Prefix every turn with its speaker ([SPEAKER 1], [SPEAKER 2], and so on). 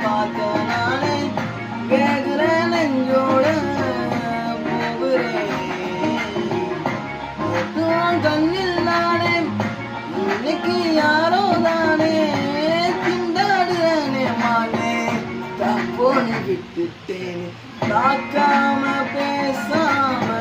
[SPEAKER 1] பார்க்க நானே கேக்குறேன் நெஞ்சோட போகிறேன் கண்ணில் நானே இன்னைக்கு யாரோ தானே திண்டாடுறேனே மானே தப்போனி விட்டுட்டேன் தாக்காம பேசாம